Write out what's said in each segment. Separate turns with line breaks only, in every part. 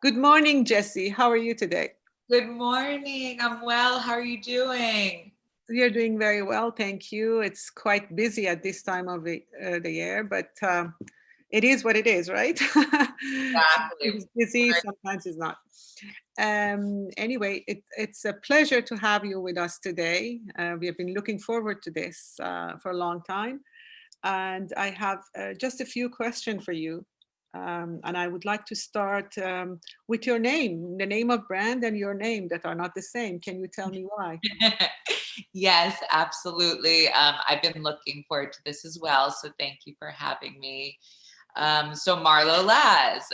Good morning, Jesse. How are you today?
Good morning. I'm well. How are you doing?
We are doing very well, thank you. It's quite busy at this time of the year, but it is what it is, right? Sometimes
Exactly.
it's busy, sometimes it's not. Anyway, it's a pleasure to have you with us today. We have been looking forward to this for a long time. And I have just a few questions for you. And I would like to start with your name, the name of brand and your name that are not the same. Can you tell me why?
Yes, absolutely. I've been looking forward to this as well. So thank you for having me. So Marlo Laz.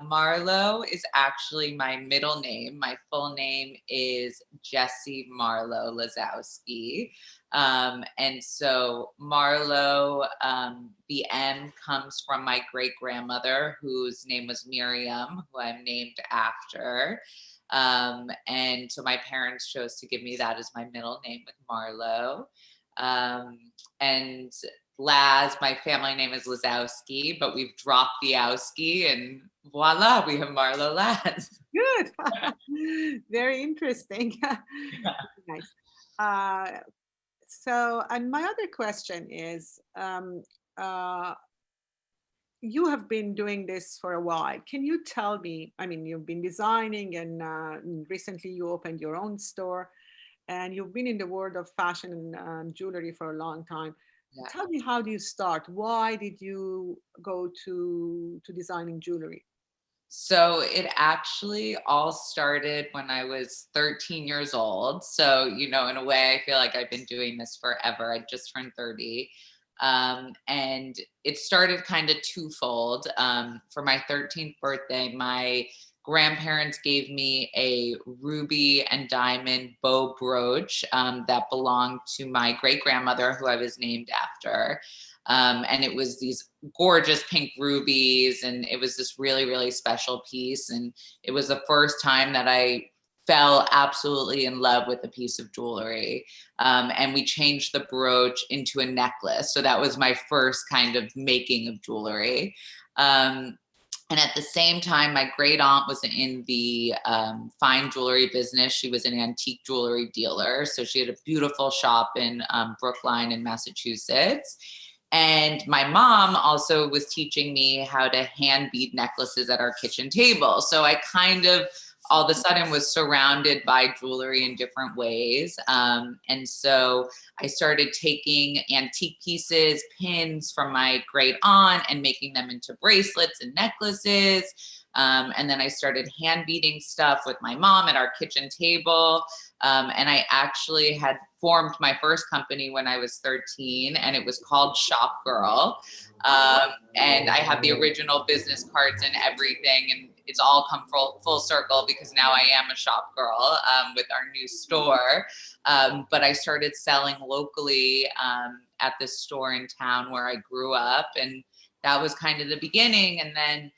Marlo is actually my middle name. My full name is Jessie Marlo Lazowski. And so Marlo, the M comes from my great grandmother, whose name was Miriam, who I'm named after. And so my parents chose to give me that as my middle name with Marlo. And Laz, my family name is Lazowski, but we've dropped the Owski, and voila, we have Marlo Laz.
Good. Very interesting. Nice. Uh, and my other question is, uh, you have been doing this for a while. Can you tell me? I mean, you've been designing, and recently you opened your own store, and you've been in the world of fashion and jewelry for a long time.
Yeah.
Tell me, how do you start? Why did you go to designing jewelry?
So it actually all started when I was 13 years old. So, in a way, I feel like I've been doing this forever. I just turned 30. And it started kind of twofold. For my 13th birthday, my grandparents gave me a ruby and diamond bow brooch that belonged to my great grandmother, who I was named after. And it was these gorgeous pink rubies, and it was this really, really special piece. And it was the first time that I fell absolutely in love with a piece of jewelry. And we changed the brooch into a necklace. So that was my first kind of making of jewelry. And at the same time, my great aunt was in the fine jewelry business. She was an antique jewelry dealer. So she had a beautiful shop in Brookline in Massachusetts. And my mom also was teaching me how to hand bead necklaces at our kitchen table. So I kind of all of a sudden was surrounded by jewelry in different ways. And so I started taking antique pieces, pins from my great aunt, and making them into bracelets and necklaces. And then I started hand beading stuff with my mom at our kitchen table. And I actually had formed my first company when I was 13, and it was called Shop Girl. And I have the original business cards and everything, and it's all come full circle because now I am a shop girl with our new store. But I started selling locally at this store in town where I grew up, and that was kind of the beginning. And then,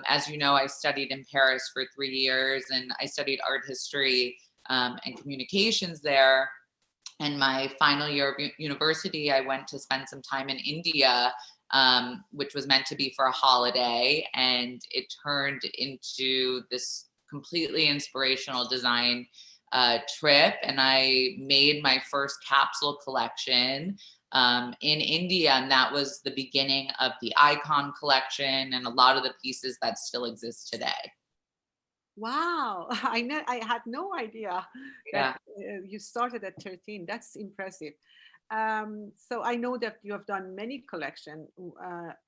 as you know, I studied in Paris for 3 years, and I studied art history and communications there. And my final year of university, I went to spend some time in India, which was meant to be for a holiday. And it turned into this completely inspirational design trip. And I made my first capsule collection in India. And that was the beginning of the Icon collection and a lot of the pieces that still exist today.
Wow, I had no idea that
Yeah.
you started at 13. That's impressive. So I know that you have done many collection.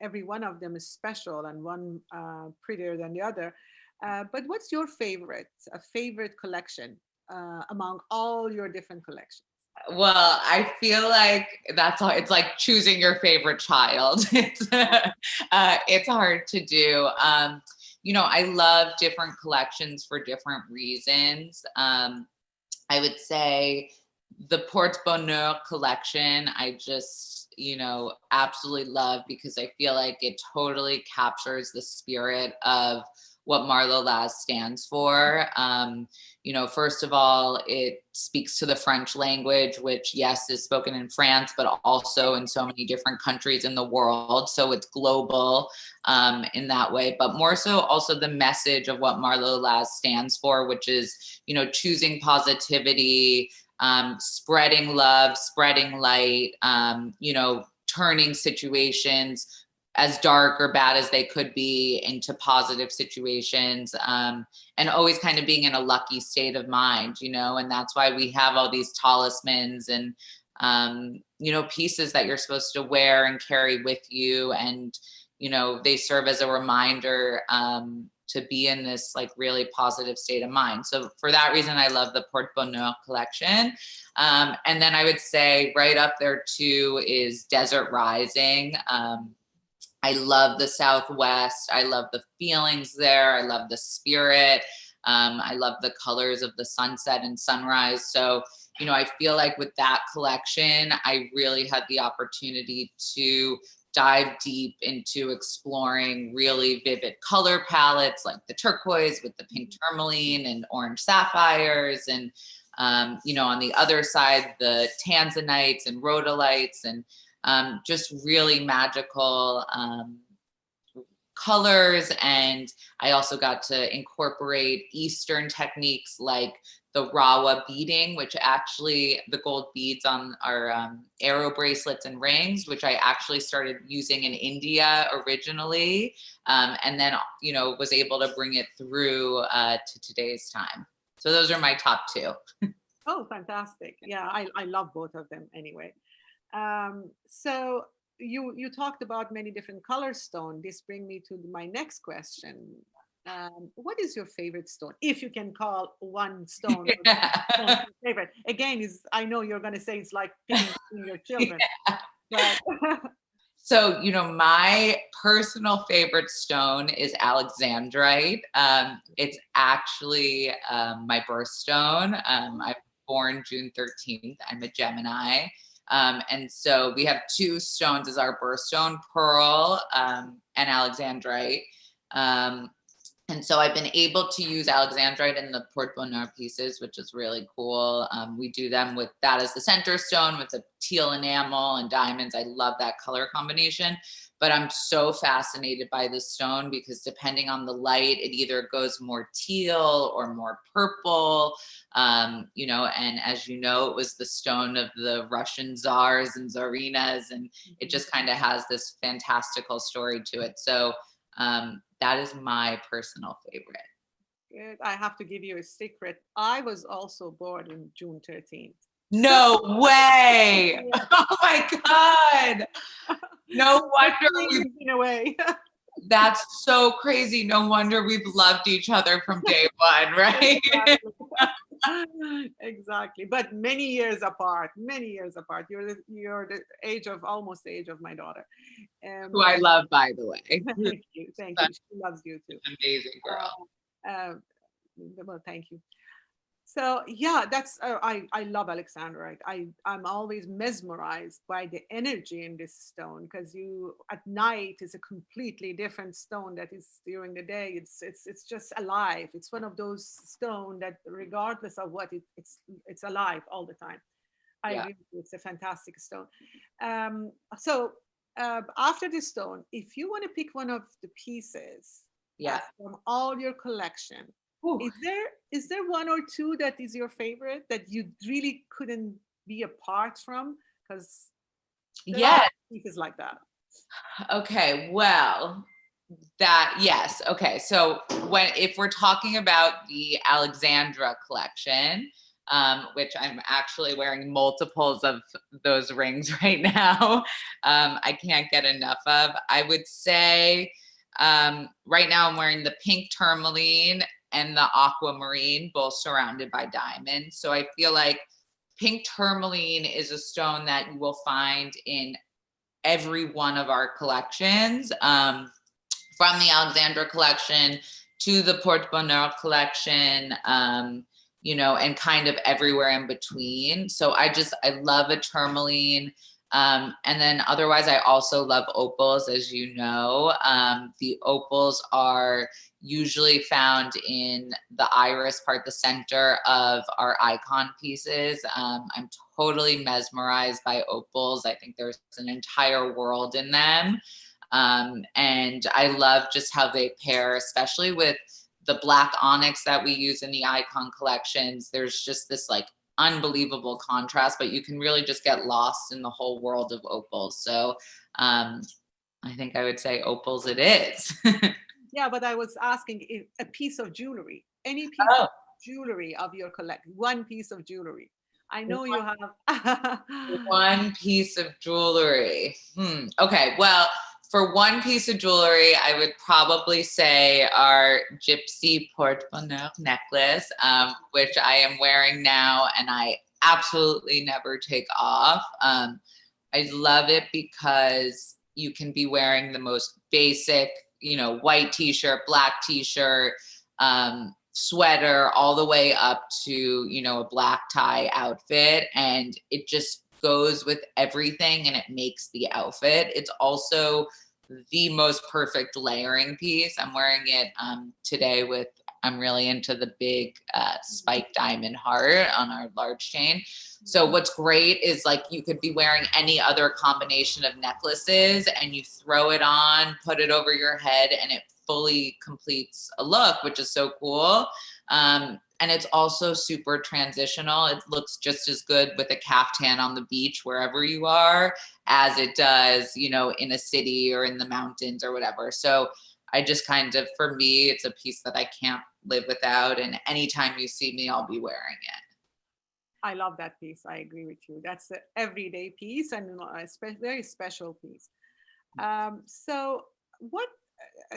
Every one of them is special and one prettier than the other. But what's your favorite, a favorite collection among all your different collections?
Well, I feel like that's all. It's like choosing your favorite child. It's hard to do. I love different collections for different reasons. I would say the Porte Bonheur collection, I just, absolutely love because I feel like it totally captures the spirit of what Marlo Laz stands for. You know, first of all, it speaks to the French language, which, yes, is spoken in France, but also in so many different countries in the world. So it's global in that way, but more so also the message of what Marlo Laz stands for, which is, you know, choosing positivity, spreading love, spreading light, you know, turning situations as dark or bad as they could be into positive situations, and always kind of being in a lucky state of mind, you know, and that's why we have all these talismans and, you know, pieces that you're supposed to wear and carry with you. And, you know, they serve as a reminder to be in this like really positive state of mind. So for that reason, I love the Porte Bonheur collection. And then I would say right up there too is Desert Rising. I love the Southwest. I love the feelings there. I love the spirit. I love the colors of the sunset and sunrise. So, you know, I feel like with that collection, I really had the opportunity to dive deep into exploring really vivid color palettes like the turquoise with the pink tourmaline and orange sapphires. And, you know, on the other side, the tanzanites and rhodolites and just really magical colors. And I also got to incorporate Eastern techniques like the rawa beading, which actually the gold beads on our arrow bracelets and rings, which I actually started using in India originally. And then, you know, was able to bring it through to today's time. So those are my top two.
Oh, fantastic. Yeah, I love both of them anyway. So you talked about many different color stone. This brings me to my next question. What is your favorite stone? If you can call one stone, your favorite. Again, is I know you're going to say it's like picking between your children, but
so, you know, my personal favorite stone is alexandrite. It's actually my birthstone. I'm born June 13th. I'm a Gemini. And so we have two stones as our birthstone, pearl and alexandrite. And so I've been able to use alexandrite in the Porte Bonheur pieces, which is really cool. We do them with that as the center stone with the teal enamel and diamonds. I love that color combination. But I'm so fascinated by this stone because depending on the light, it either goes more teal or more purple, you know, and as you know, it was the stone of the Russian czars and tsarinas, and it just kind of has this fantastical story to it. So that is my personal favorite.
good. I have to give you a secret. I was also born in June 13th.
No way. Oh my God. No wonder
in a way.
That's so crazy. No wonder we've loved each other from day one, right?
Exactly. But many years apart, many years apart. You're the age of almost the age of my daughter.
Who I love, by the way.
Thank you. Thank you. She loves you too.
Amazing girl.
Well, thank you. So yeah, that's I love alexandrite. I'm always mesmerized by the energy in this stone because you at night is a completely different stone that is during the day. It's just alive. It's one of those stone that regardless of what it's alive all the time. I agree with you. It's a fantastic stone. So after this stone, if you want to pick one of the pieces from all your collection, is there one or two that is your favorite that you really couldn't be apart from? Because pieces like that.
Okay, well, yes. Okay, so if we're talking about the Alexandra collection, which I'm actually wearing multiples of those rings right now, I can't get enough of. I would say right now I'm wearing the pink tourmaline and the aquamarine, both surrounded by diamonds. So I feel like pink tourmaline is a stone that you will find in every one of our collections, from the Alexandra collection to the Porte Bonheur collection, you know, and kind of everywhere in between. So I love a tourmaline. And then otherwise, I also love opals, as you know. The opals are, usually found in the iris part, the center of our icon pieces. I'm totally mesmerized by opals. I think there's an entire world in them. And I love just how they pair, especially with the black onyx that we use in the icon collections. There's just this like unbelievable contrast, but you can really just get lost in the whole world of opals. So I think I would say opals it is.
Yeah, but I was asking if a piece of jewelry, any piece
Oh,
of jewelry of your collection, one piece of jewelry. I know you have.
one piece of jewelry. Okay, well, for one piece of jewelry, I would probably say our gypsy porte-bonheur necklace, which I am wearing now and I absolutely never take off. I love it because you can be wearing the most basic, white t-shirt, black t-shirt, sweater, all the way up to, a black tie outfit. And it just goes with everything and it makes the outfit. It's also the most perfect layering piece. I'm wearing it today with, I'm really into the big spike diamond heart on our large chain. So what's great is like you could be wearing any other combination of necklaces and you throw it on, put it over your head, and it fully completes a look, which is so cool. And it's also super transitional. It looks just as good with a caftan on the beach, wherever you are, as it does, in a city or in the mountains or whatever. So I just kind of, for me, it's a piece that I can't live without. And anytime you see me, I'll be wearing it.
I love that piece. I agree with you. That's an everyday piece and a very special piece. So, what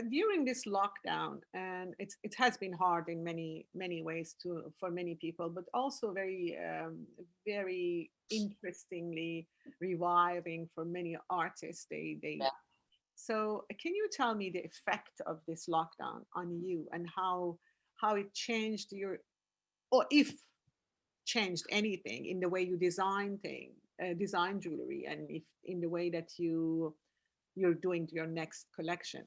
during this lockdown, and it has been hard in many ways for many people, but also very interestingly reviving for many artists.
Yeah.
So, can you tell me the effect of this lockdown on you and how it changed your, or if changed anything in the way you design jewelry, and if in the way that you're doing your next collection?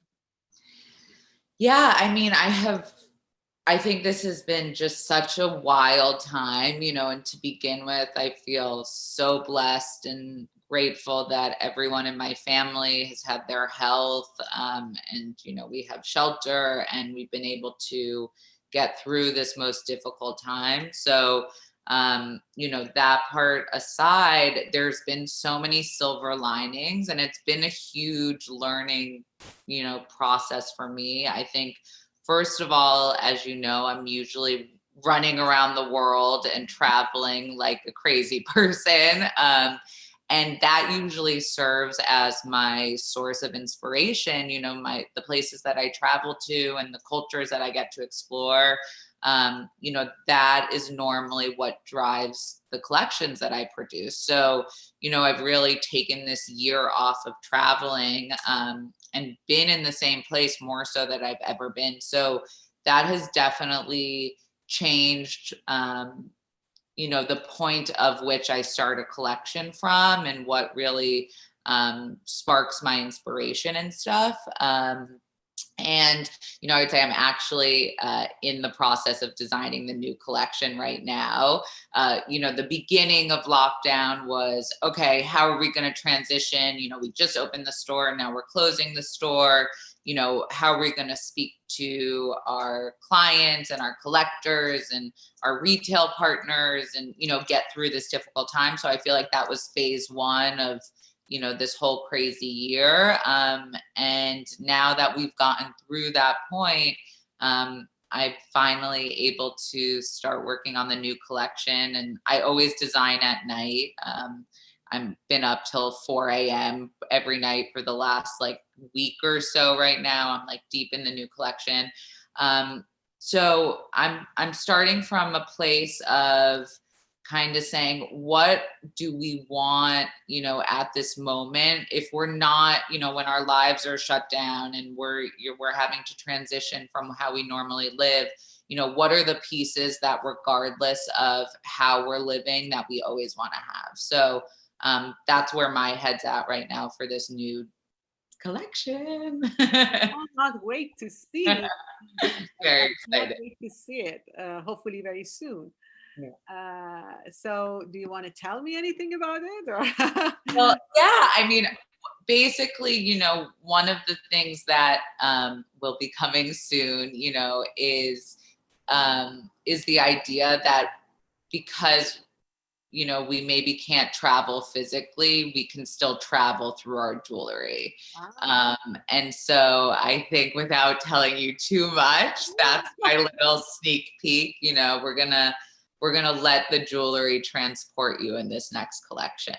Yeah, I mean, I think this has been just such a wild time, and to begin with, I feel so blessed and grateful that everyone in my family has had their health. And, we have shelter and we've been able to get through this most difficult time. So, that part aside, there's been so many silver linings and it's been a huge learning, process for me. I think, first of all, as you know, I'm usually running around the world and traveling like a crazy person. And that usually serves as my source of inspiration, the places that I travel to and the cultures that I get to explore. That is normally what drives the collections that I produce. So, I've really taken this year off of traveling and been in the same place more so that I've ever been. So that has definitely changed, the point of which I start a collection from and what really sparks my inspiration and stuff. And, I would say I'm actually in the process of designing the new collection right now. The beginning of lockdown was, okay, how are we going to transition? We just opened the store and now we're closing the store. How are we going to speak to our clients and our collectors and our retail partners and, get through this difficult time. So I feel like that was phase one of, this whole crazy year. And now that we've gotten through that point, I'm finally able to start working on the new collection. And I always design at night. I've been up till 4 a.m. every night for the last week or so. Right now, I'm deep in the new collection. So I'm starting from a place of kind of saying, what do we want, at this moment? If we're not, when our lives are shut down and we're having to transition from how we normally live, what are the pieces that, regardless of how we're living, that we always want to have? So that's where my head's at right now for this new collection.
Cannot wait to see. I
Very
cannot
excited.
wait to see it. Hopefully very soon.
Yeah.
So do you want to tell me anything about it, or?
Well, yeah, I mean, basically, one of the things that will be coming soon, is the idea that because we maybe can't travel physically, we can still travel through our jewelry.
Wow.
And so I think without telling you too much, that's my little sneak peek. We're gonna let the jewelry transport you in this next collection.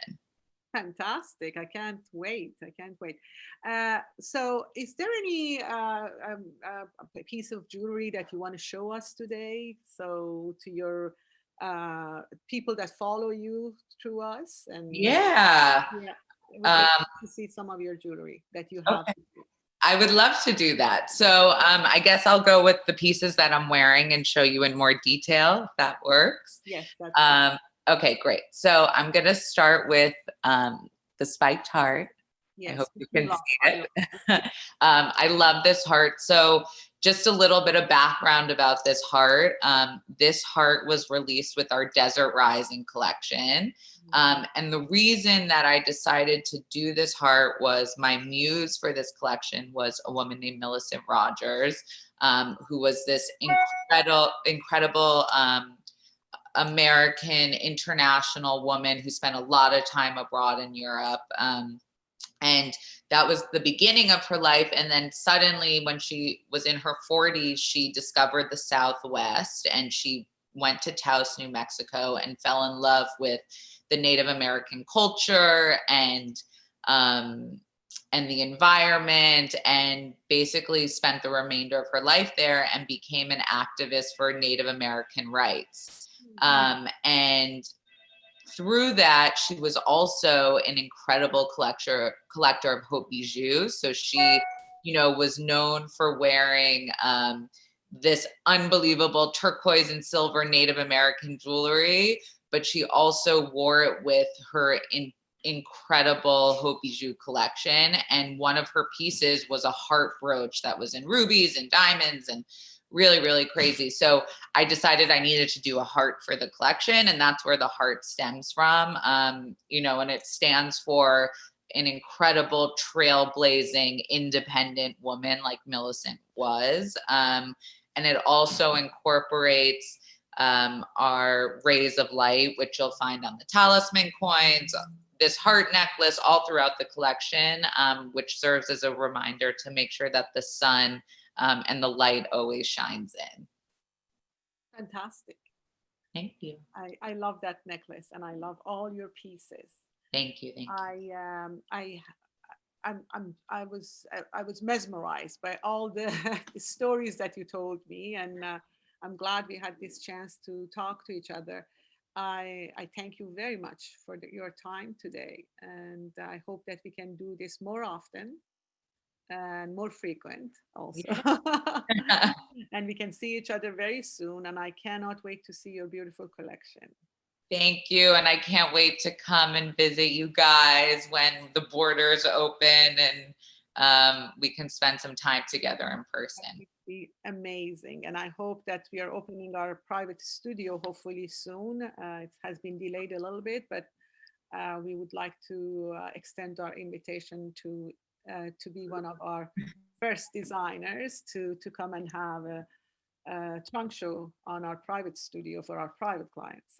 Fantastic. I can't wait. I can't wait. So, is there any piece of jewelry that you want to show us today? So, to your people that follow you through us, and
Yeah.
yeah, we would like
Um,
to see some of your jewelry that you have.
okay. I would love to do that. So I guess I'll go with the pieces that I'm wearing and show you in more detail if that works.
Yes, that's
Um, okay, great. So I'm going to start with the spiked heart. I
yes.
hope you
We
can
love.
see it. I love this heart. So just a little bit of background about this heart. This heart was released with our Desert Rising collection. And the reason that I decided to do this heart was my muse for this collection was a woman named Millicent Rogers, who was this incredible American international woman who spent a lot of time abroad in Europe. And that was the beginning of her life. And then suddenly, when she was in her 40s, she discovered the Southwest and she went to Taos, New Mexico, and fell in love with the Native American culture and the environment, and basically spent the remainder of her life there and became an activist for Native American rights. And through that, she was also an incredible collector of haute bijoux. So she, was known for wearing this unbelievable turquoise and silver Native American jewelry, but she also wore it with her incredible haute bijou collection. And one of her pieces was a heart brooch that was in rubies and diamonds and really, really crazy. So I decided I needed to do a heart for the collection, and that's where the heart stems from. And it stands for an incredible trailblazing independent woman like Millicent was. And it also incorporates our rays of light, which you'll find on the talisman coins, this heart necklace, all throughout the collection, which serves as a reminder to make sure that the sun and the light always shines in.
Fantastic.
Thank you.
I love that necklace, and I love all your pieces.
Thank you. Thank you.
I was mesmerized by all the, the stories that you told me, and I'm glad we had this chance to talk to each other. I thank you very much for your time today, and I hope that we can do this more often and more frequent also.
Yeah.
And we can see each other very soon, and I cannot wait to see your beautiful collection.
Thank you. And I can't wait to come and visit you guys when the borders open and we can spend some time together in person.
It would be amazing. And I hope that we are opening our private studio hopefully soon. It has been delayed a little bit, but we would like to extend our invitation to be one of our first designers to come and have a trunk show on our private studio for our private clients.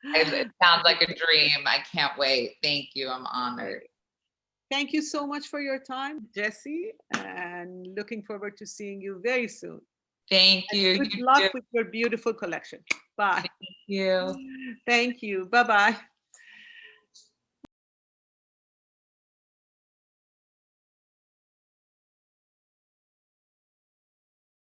It sounds like a dream. I can't wait. Thank you. I'm honored.
Thank you so much for your time, Jessie, and looking forward to seeing you very soon.
Thank you.
And good luck with your beautiful collection. Bye.
Thank you.
Thank you. Bye-bye.